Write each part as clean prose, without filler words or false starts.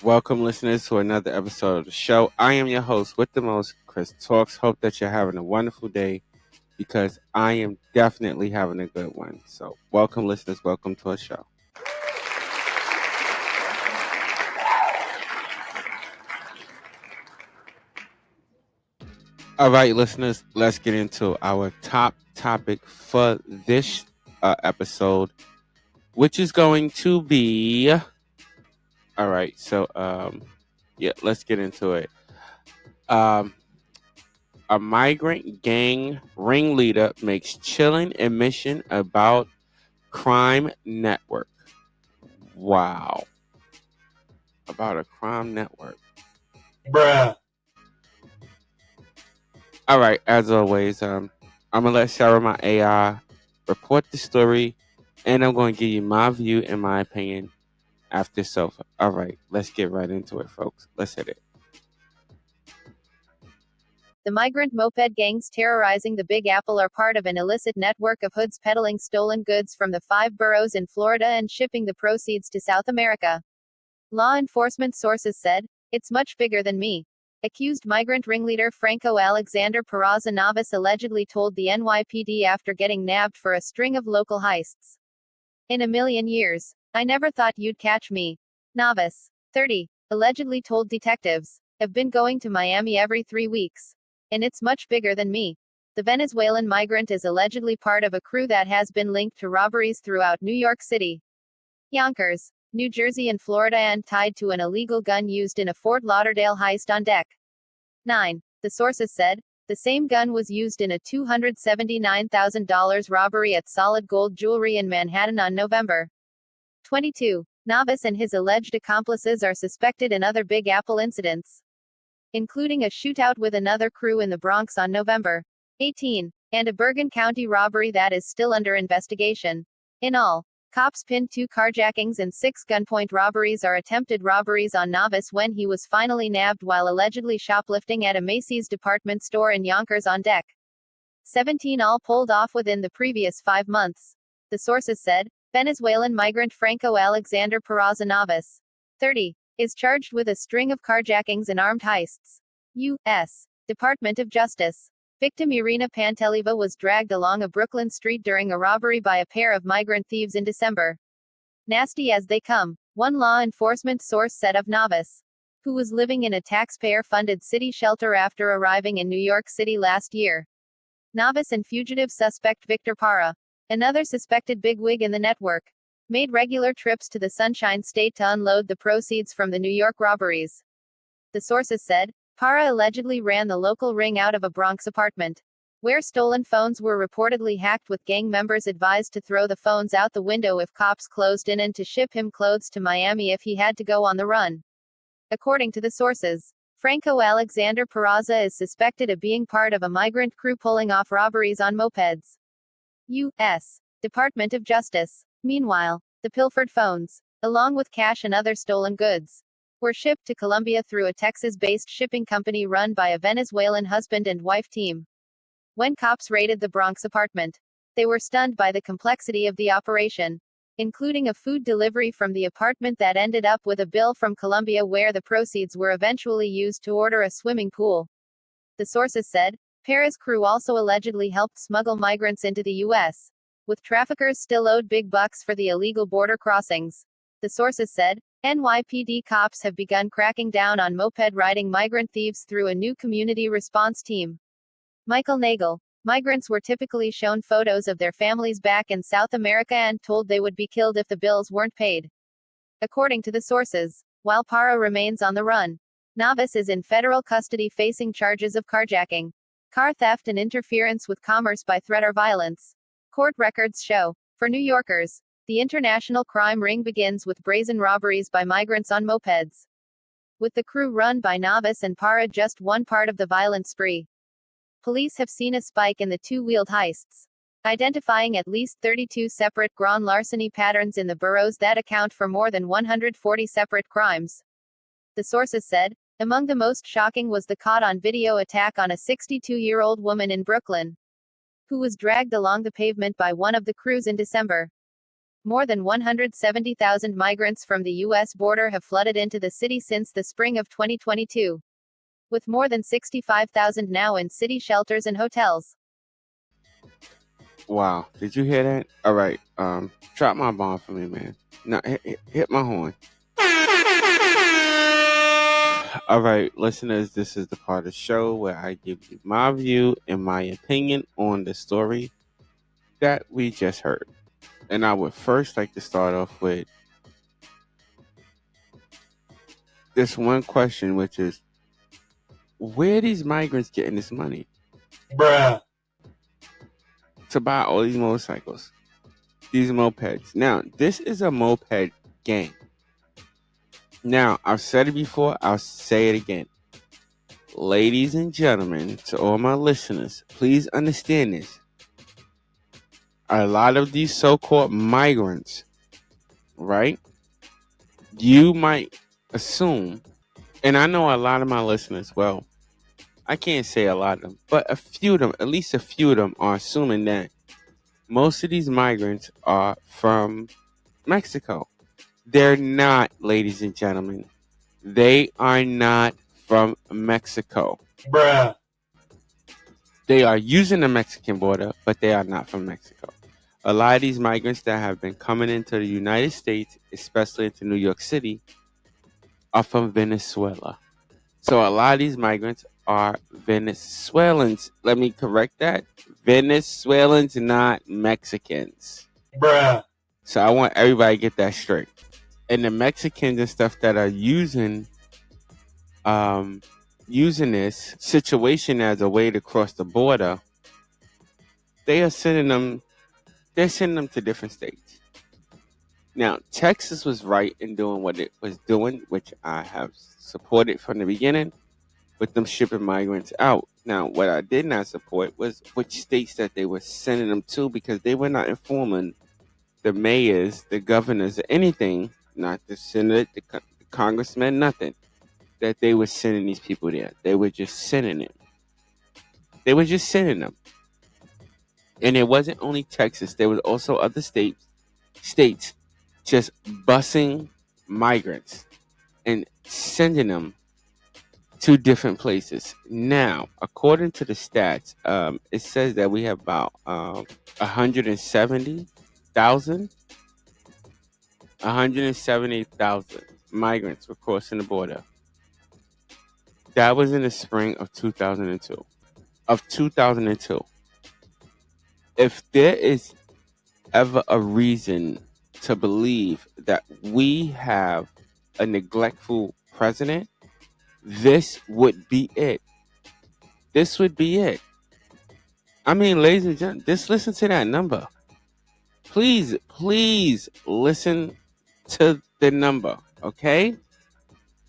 Welcome, listeners, to another episode of the show. I am your host with the most, Chris Talks. Hope that you're having a wonderful day because I am definitely having a good one. So, welcome, listeners. Welcome to our show. All right, listeners, let's get into our top topic for this episode, which is going to be. All right, yeah, let's get into it. Um, A migrant gang ringleader makes chilling admission about crime network. Wow. About a crime network. Bruh. All right, as always, I'm gonna let Sarah, my AI, report the story, and I'm gonna give you my view and my opinion after sofa. All right, let's get right into it, folks. Let's hit it. The migrant moped gangs terrorizing the Big Apple are part of an illicit network of hoods peddling stolen goods from the 5 boroughs in Florida and shipping the proceeds to South America. Law enforcement sources said, "It's much bigger than me." Accused migrant ringleader Franco Alexander Peraza Navas allegedly told the NYPD after getting nabbed for a string of local heists. "In a million years, I never thought you'd catch me." Navas, 30, allegedly told detectives, "I've been going to Miami every 3 weeks. And it's much bigger than me." The Venezuelan migrant is allegedly part of a crew that has been linked to robberies throughout New York City, Yonkers, New Jersey, and Florida, and tied to an illegal gun used in a Fort Lauderdale heist on Deck 9. The sources said, the same gun was used in a $279,000 robbery at Solid Gold Jewelry in Manhattan on November 22. Navas and his alleged accomplices are suspected in other Big Apple incidents, including a shootout with another crew in the Bronx on November 18, and a Bergen County robbery that is still under investigation. In all, cops pinned 2 carjackings and 6 gunpoint robberies or attempted robberies on Navas when he was finally nabbed while allegedly shoplifting at a Macy's department store in Yonkers on Deck 17, all pulled off within the previous 5 months. The sources said, Venezuelan migrant Franco Alexander Peraza Navas, 30, is charged with a string of carjackings and armed heists. U.S. Department of Justice. Victim Irina Panteleva was dragged along a Brooklyn street during a robbery by a pair of migrant thieves in December. Nasty as they come, one law enforcement source said of Navas, who was living in a taxpayer-funded city shelter after arriving in New York City last year. Navas and fugitive suspect Victor Parra, another suspected bigwig in the network, made regular trips to the Sunshine State to unload the proceeds from the New York robberies. The sources said, Parra allegedly ran the local ring out of a Bronx apartment, where stolen phones were reportedly hacked, with gang members advised to throw the phones out the window if cops closed in and to ship him clothes to Miami if he had to go on the run. According to the sources, Franco Alexander Peraza is suspected of being part of a migrant crew pulling off robberies on mopeds. U.S. Department of Justice. Meanwhile, the pilfered phones, along with cash and other stolen goods, were shipped to Colombia through a Texas-based shipping company run by a Venezuelan husband and wife team. When cops raided the Bronx apartment, they were stunned by the complexity of the operation, including a food delivery from the apartment that ended up with a bill from Colombia where the proceeds were eventually used to order a swimming pool. The sources said, Parra's crew also allegedly helped smuggle migrants into the U.S., with traffickers still owed big bucks for the illegal border crossings. The sources said, NYPD cops have begun cracking down on moped-riding migrant thieves through a new community response team. Michael Nagel. Migrants were typically shown photos of their families back in South America and told they would be killed if the bills weren't paid. According to the sources, while Parra remains on the run, Navas is in federal custody facing charges of carjacking, car theft, and interference with commerce by threat or violence. Court records show, for New Yorkers, the international crime ring begins with brazen robberies by migrants on mopeds, with the crew run by Navas and Parra just one part of the violent spree. Police have seen a spike in the two-wheeled heists, identifying at least 32 separate grand larceny patterns in the boroughs that account for more than 140 separate crimes. The sources said, among the most shocking was the caught-on-video attack on a 62-year-old woman in Brooklyn, who was dragged along the pavement by one of the crews in December. More than 170,000 migrants from the U.S. border have flooded into the city since the spring of 2022, with more than 65,000 now in city shelters and hotels. Wow. Did you hear that? All right. Drop my bomb for me, man. No, hit my horn. All right, listeners, this is the part of the show where I give you my view and my opinion on the story that we just heard. And I would first like to start off with this one question, which is, where are these migrants getting this money? Bruh. To buy all these motorcycles, these mopeds. Now, this is a moped gang. Now, I've said it before, I'll say it again. Ladies and gentlemen, to all my listeners, please understand this. A lot of these so-called migrants, right? You might assume, and I know a lot of my listeners, well, I can't say a lot of them, but a few of them, at least a few of them are assuming that most of these migrants are from Mexico. They're not, ladies and gentlemen. They are not from Mexico. Bruh. They are using the Mexican border, but they are not from Mexico. A lot of these migrants that have been coming into the United States, especially into New York City, are from Venezuela. So a lot of these migrants are Venezuelans. Let me correct that. Venezuelans, not Mexicans. Bruh. So I want everybody to get that straight. And the Mexicans and stuff that are using this situation as a way to cross the border, they're sending them to different states. Now, Texas was right in doing what it was doing, which I have supported from the beginning, with them shipping migrants out. Now, what I did not support was which states that they were sending them to, because they were not informing the mayors, the governors, or anything, not the Senate, the congressmen, nothing, that they were sending these people there. They were just sending them. They were just sending them. And it wasn't only Texas. There was also other states just busing migrants and sending them to different places. Now, according to the stats, it says that we have about 170,000 migrants were crossing the border. That was in the spring of 2002. If there is ever a reason to believe that we have a neglectful president, this would be it. This would be it. I mean, ladies and gentlemen, just listen to that number. Please listen to the number, okay?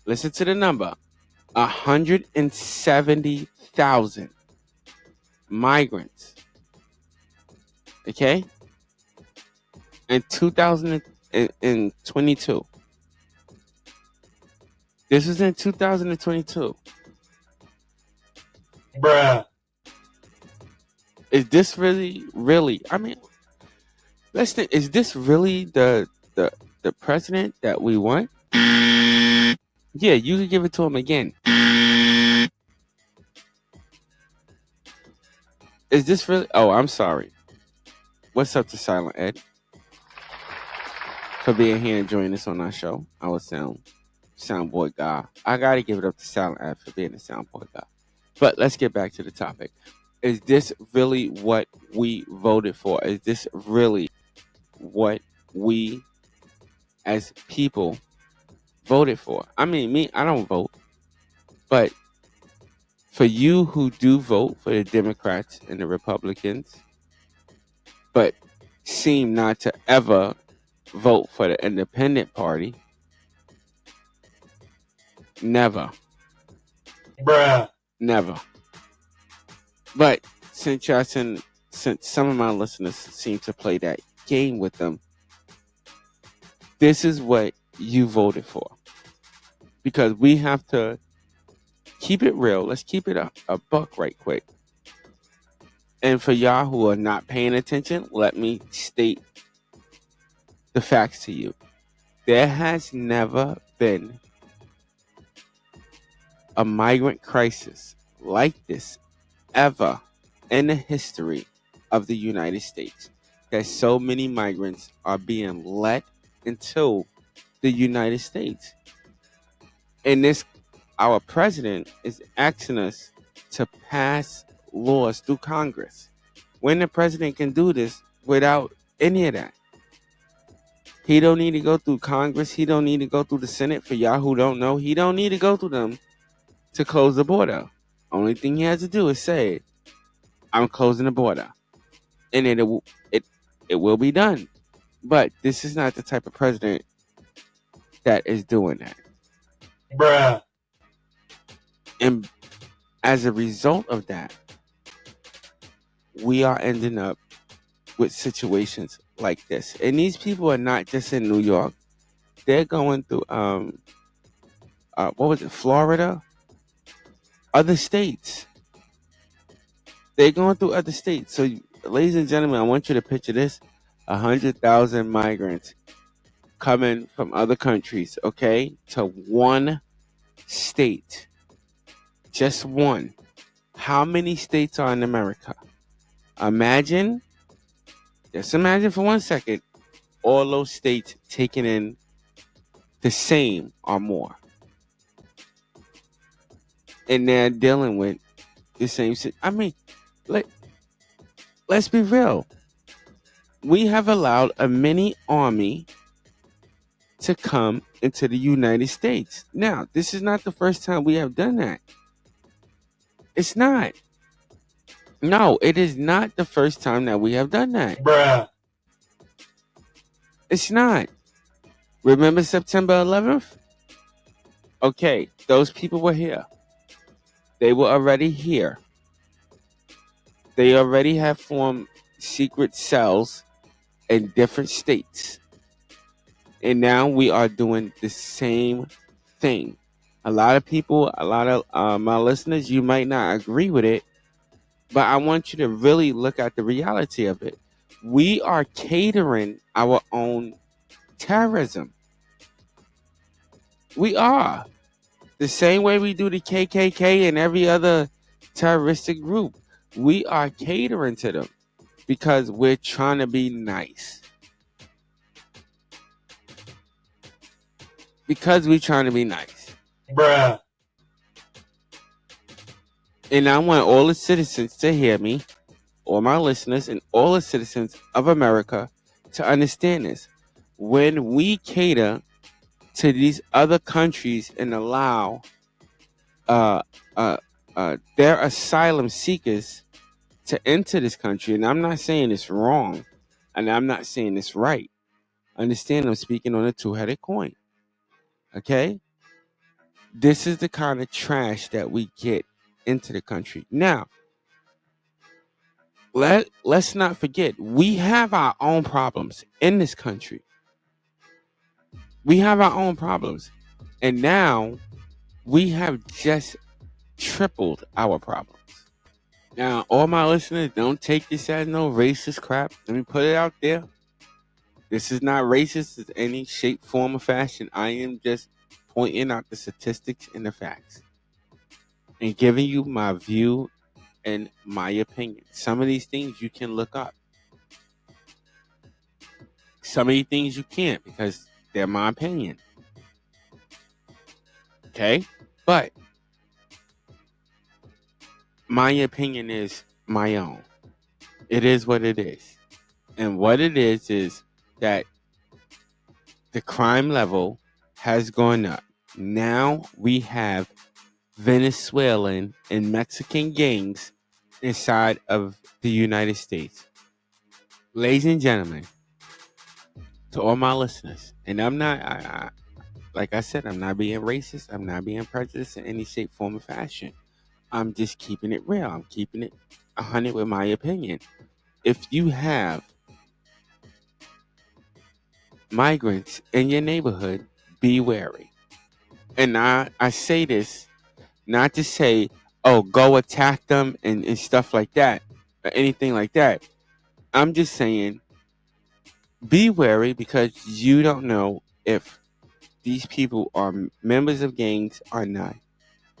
Listen to the number. 170,000 migrants, okay? In 2022. This is in 2022. Bruh. Is this really? I mean, let's think. Is this really the president that we want? Yeah, you can give it to him again. Is this really? Oh, I'm sorry. What's up to Silent Ed for being here and joining us on our show? Our soundboard guy. I gotta give it up to Silent Ed for being a soundboard guy. But let's get back to the topic. Is this really what we voted for? Is this really what we as people voted for? I mean, me, I don't vote. But for you who do vote for the Democrats and the Republicans, but seem not to ever vote for the independent party, never. Bruh. Never. But since some of my listeners seem to play that game with them, this is what you voted for. Because we have to keep it real. Let's keep it a buck right quick. And for y'all who are not paying attention, let me state the facts to you. There has never been a migrant crisis like this ever in the history of the United States. That so many migrants are being let into the United States. And this, our president is asking us to pass laws through Congress. When the president can do this without any of that. He don't need to go through Congress. He don't need to go through the Senate. For y'all who don't know, he don't need to go through them to close the border. Only thing he has to do is say, "I'm closing the border," and it will be done. But this is not the type of president that is doing that. Bruh. And as a result of that, we are ending up with situations like this. And these people are not just in New York. They're going through what was it, Florida? Other states. They're going through other states. So, ladies and gentlemen, I want you to picture this: 100,000 migrants coming from other countries, okay, to one state, just one. How many states are in America? Imagine, just imagine for 1 second, all those states taking in the same or more, and they're dealing with the same. I mean, let, let's be real. We have allowed a mini army to come into the United States. Now, this is not the first time we have done that. It's not. No, it is not the first time that we have done that. Bruh. It's not. Remember September 11th? Okay, those people were here. They were already here. They already have formed secret cells in different states. And now we are doing the same thing. A lot of people, a lot of my listeners, you might not agree with it, but I want you to really look at the reality of it. We are catering our own terrorism. We are. The same way we do the KKK and every other terroristic group. We are catering to them because we're trying to be nice. Because we're trying to be nice. Bruh. And I want all the citizens to hear me, all my listeners, and all the citizens of America to understand this. When we cater to these other countries and allow their asylum seekers to enter this country, and I'm not saying it's wrong, and I'm not saying it's right. Understand, I'm speaking on a two-headed coin. Okay? This is the kind of trash that we get into the country. Now, let's not forget, we have our own problems in this country. We have our own problems. And now we have just tripled our problems. Now, all my listeners, don't take this as no racist crap. Let me put it out there. This is not racist in any shape, form, or fashion. I am just pointing out the statistics and the facts and giving you my view and my opinion. Some of these things you can look up. Some of these things you can't because they're my opinion. Okay? But my opinion is my own. It is what it is. And what it is that the crime level has gone up. Now we have Venezuelan and Mexican gangs inside of the United States. Ladies and gentlemen, to all my listeners, and I'm not, like I said, I'm not being racist. I'm not being prejudiced in any shape, form, or fashion. I'm just keeping it real. I'm keeping it 100 with my opinion. If you have migrants in your neighborhood, be wary. And I say this not to say, oh, go attack them and stuff like that, or anything like that. I'm just saying, Be wary because you don't know if these people are members of gangs or not,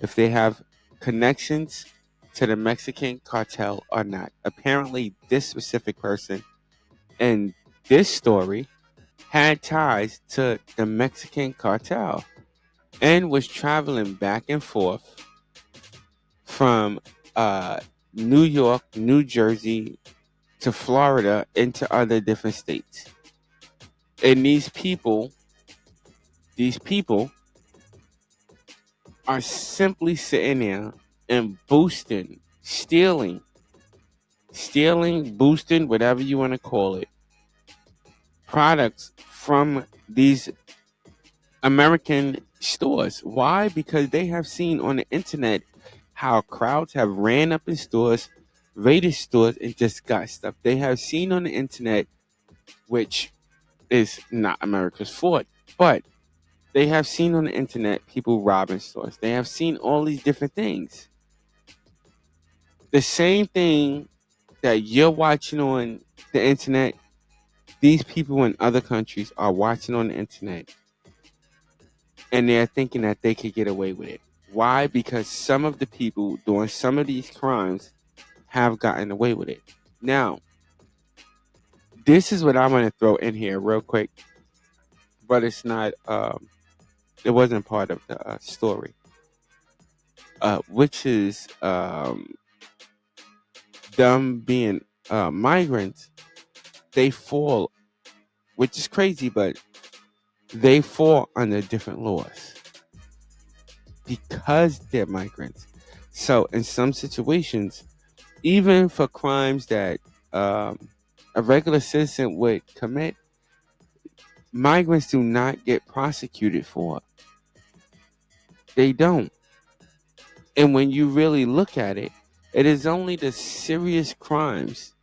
if they have connections to the Mexican cartel or not. Apparently, this specific person in this story had ties to the Mexican cartel and was traveling back and forth from uh, New York, New Jersey to Florida into other different states. And these people are simply sitting there and boosting, stealing, boosting, whatever you want to call it, products from these American stores. Why? Because they have seen on the internet how crowds have ran up in stores, raided stores, and just got stuff. They have seen on the internet, which is not America's fault, but they have seen on the internet people robbing stores. They have seen all these different things. The same thing that you're watching on the internet, these people in other countries are watching on the internet and they're thinking that they could get away with it. Why? Because some of the people doing some of these crimes have gotten away with it. Now, this is what I'm going to throw in here real quick, but it's not, it wasn't part of the story, which is them being migrants. They fall, which is crazy, but they fall under different laws because they're migrants. So, in some situations, even for crimes that a regular citizen would commit, migrants do not get prosecuted for. They don't. And when you really look at it, it is only the serious crimes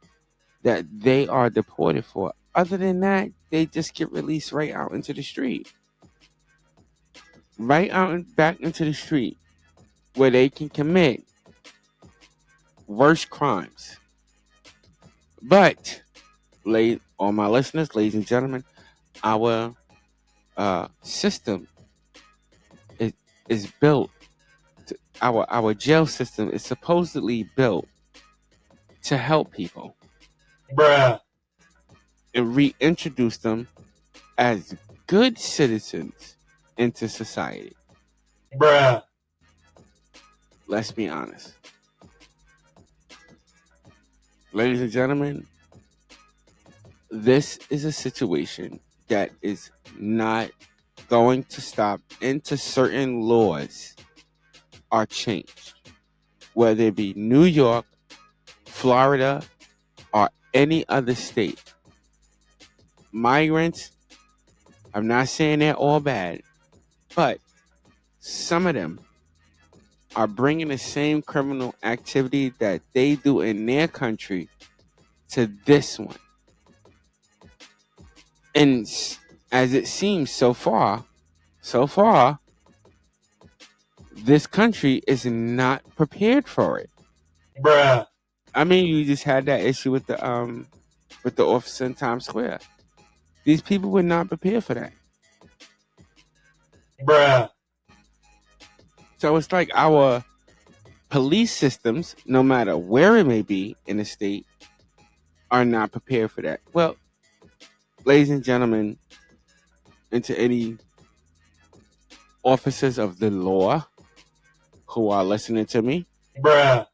that they are deported for. Other than that, they just get released right out into the street. Right out and back into the street where they can commit worse crimes. But, all my listeners, ladies and gentlemen, our system is, is built. Our jail system is supposedly built to help people Bruh. and reintroduce them as good citizens into society. Bruh. Let's be honest. Ladies and gentlemen, this is a situation that is not going to stop until certain laws are changed, whether it be New York, Florida, or any other state. Migrants, I'm not saying they're all bad, but some of them are bringing the same criminal activity that they do in their country to this one. And as it seems so far, this country is not prepared for it. Bruh. I mean, you just had that issue with the officer in Times Square. These people were not prepared for that. Bruh. So it's like our police systems, no matter where it may be in the state, are not prepared for that. Well, ladies and gentlemen, and to any officers of the law who are listening to me, Bruh.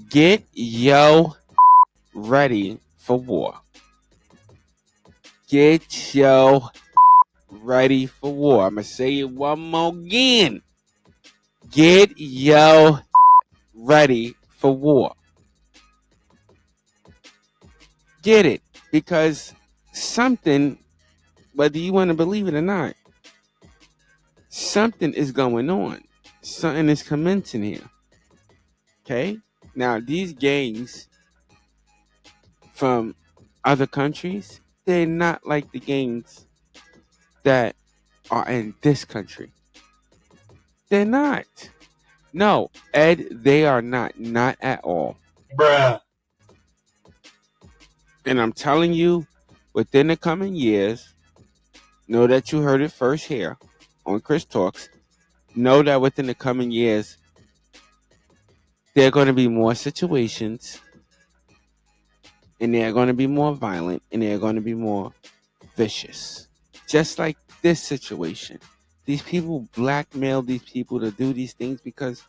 get yo ready for war. Get yo ready for war. I'm going to say it one more again. Get yo ready for war. Get it. Because something, whether you want to believe it or not, something is going on. Something is commencing here. Okay? Now, these gangs from other countries, they're not like the gangs that are in this country. They're not. No, Ed, they are not. Not at all. Bruh. And I'm telling you, within the coming years, know that you heard it first here on Chris Talks. Know that within the coming years, there are going to be more situations, and they are going to be more violent, and they are going to be more vicious. Just like this situation. These people blackmail these people to do these things because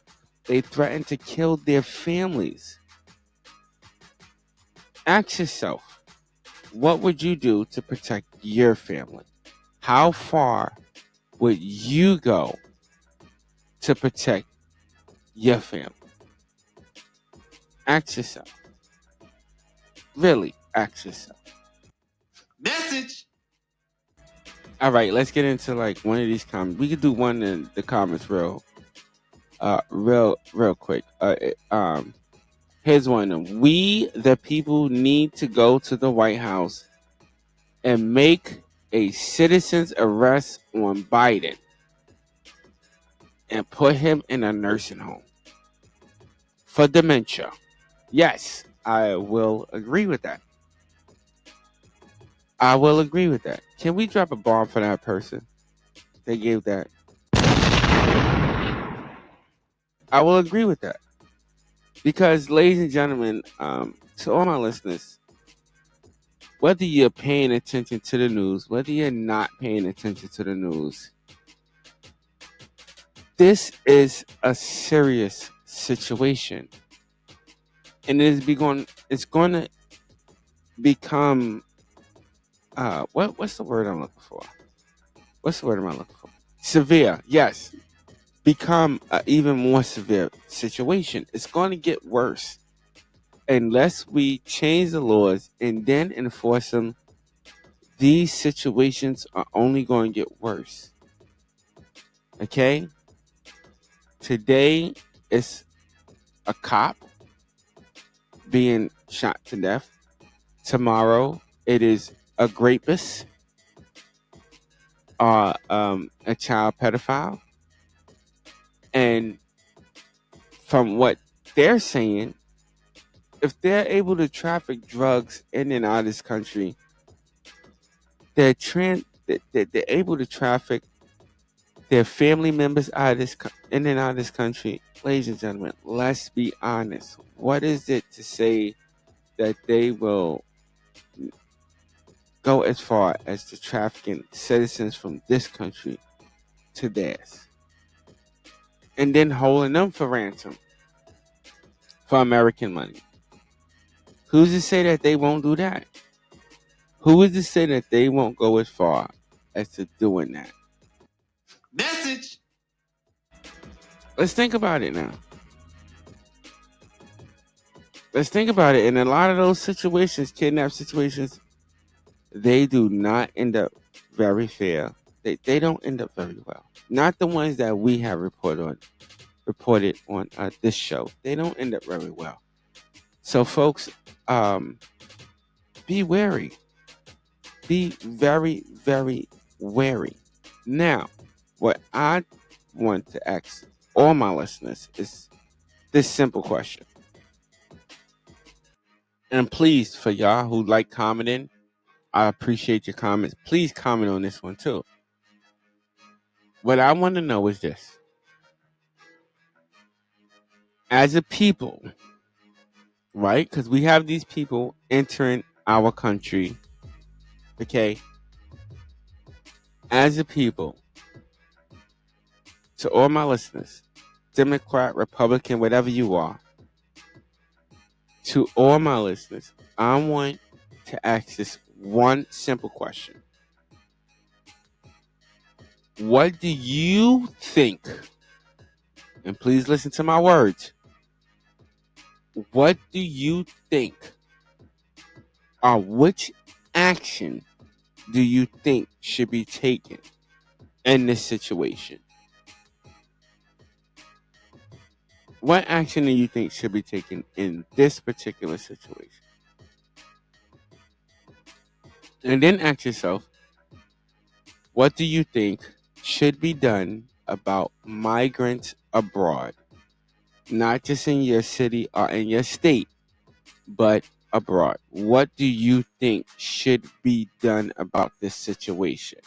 they threaten to kill their families. Ask yourself, what would you do to protect your family? How far would you go to protect your family? Ask yourself. Really, ask yourself. Message. All right, let's get into like one of these comments. We could do one in the comments real quick. Here's one of them. We, the people, need to go to the White House and make a citizen's arrest on Biden and put him in a nursing home for dementia. Yes, I will agree with that. I will agree with that. Can we drop a bomb for that person? They gave that. I will agree with that. Because, ladies and gentlemen, to all my listeners, whether you're paying attention to the news, whether you're not paying attention to the news, this is a serious situation. And it's going to become, what's the word I'm looking for? What's the word am I looking for? Severe, yes. Become an even more severe situation. It's going to get worse unless we change the laws and then enforce them. These situations are only going to get worse. Okay? Today, it's a cop being shot to death. Tomorrow, it is a rapist or a child pedophile. And from what they're saying, if they're able to traffic drugs in and out of this country, they're able to traffic their family members out of in and out of this country. Ladies and gentlemen, let's be honest. What is it to say that they will go as far as to trafficking citizens from this country to theirs, and then holding them for ransom for American money? Who's to say that they won't do that? Who is to say that they won't go as far as to doing that? Message. Let's think about it now. Let's think about it. In a lot of those situations, kidnap situations, they do not end up very fair. They don't end up very well. Not the ones that we have reported on this show. They don't end up very well. So, folks, be wary. Be very, very wary. Now, what I want to ask all my listeners is this simple question. And please, for y'all who like commenting, I appreciate your comments. Please comment on this one too. What I want to know is this. As a people, right? Because we have these people entering our country, okay? As a people, to all my listeners, Democrat, Republican, whatever you are, to all my listeners, I want to ask this one simple question. What do you think? And please listen to my words. What do you think, or which action do you think should be taken in this situation? What action do you think should be taken in this particular situation? And then ask yourself, what do you think should be done about migrants abroad? Not just in your city or in your state, but abroad. What do you think should be done about this situation?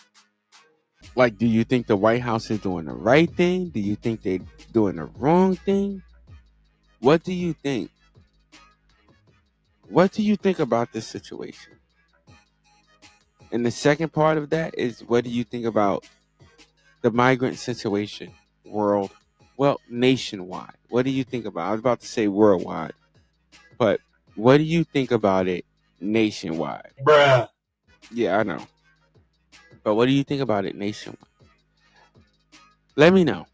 Like, do you think the White House is doing the right thing? Do you think they're doing the wrong thing? What do you think? What do you think about this situation? And the second part of that is, what do you think about the migrant situation world? Well, nationwide. What do you think about? I was about to say worldwide, but what do you think about it nationwide? Bruh. Yeah, I know. But what do you think about it nationwide? Let me know.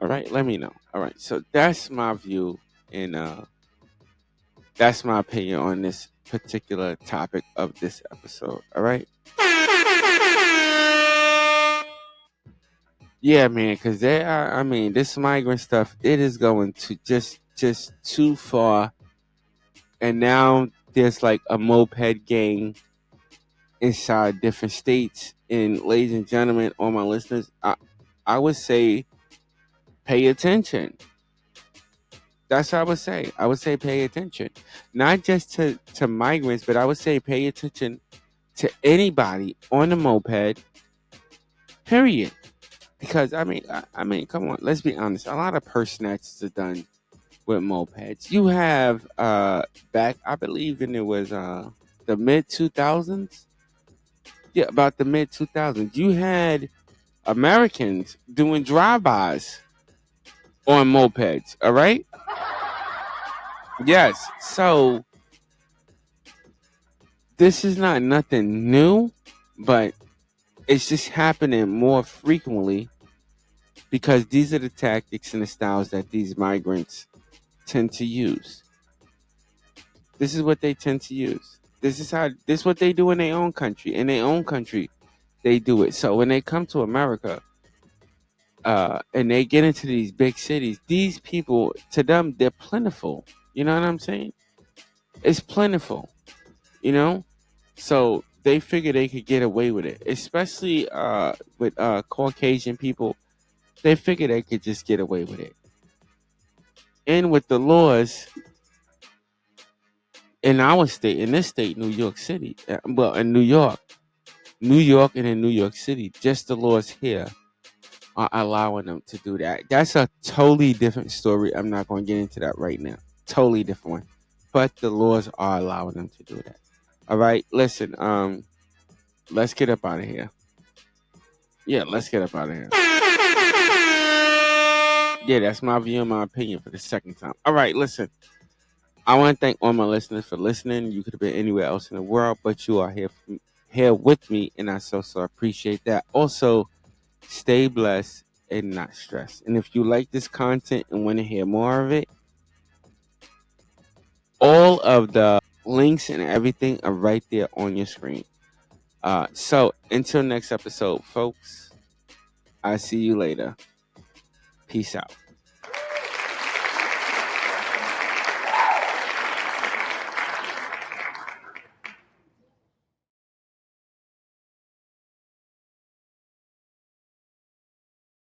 All right, let me know. All right, so that's my view, and that's my opinion on this particular topic of this episode. All right. Yeah, man, because they are. I mean, this migrant stuff, it is going to just too far, and now there's like a moped gang inside different states. And ladies and gentlemen, all my listeners, I would say pay attention. That's what I would say. I would say pay attention, not just to migrants, but I would say pay attention to anybody on the moped. Period. Because I mean, come on, let's be honest. A lot of purse snatches are done with mopeds. You have back, I believe, in it was the mid 2000s. Yeah, about the mid 2000s. You had Americans doing drive-bys on mopeds. All right. Yes. So this is not nothing new, but it's just happening more frequently because these are the tactics and the styles that these migrants tend to use. This is what they tend to use. This is what they do in their own country. In their own country, they do it. So when they come to America, and they get into these big cities, these people, to them, they're plentiful. You know what I'm saying? It's plentiful. You know, so they figure they could get away with it, especially with Caucasian people. They figure they could just get away with it. And with the laws in our state, in this state, New York City, well, in New York, and in New York City, just the laws here are allowing them to do that. That's a totally different story. I'm not going to get into that right now. Totally different one. But the laws are allowing them to do that. All right. Listen, let's get up out of here. Yeah, let's get up out of here. Yeah, that's my view and my opinion for the second time. All right, listen. I want to thank all my listeners for listening. You could have been anywhere else in the world, but you are here with me, and I so appreciate that. Also, stay blessed and not stressed. And if you like this content and want to hear more of it, all of the links and everything are right there on your screen. So until next episode, folks, I see you later. Peace out.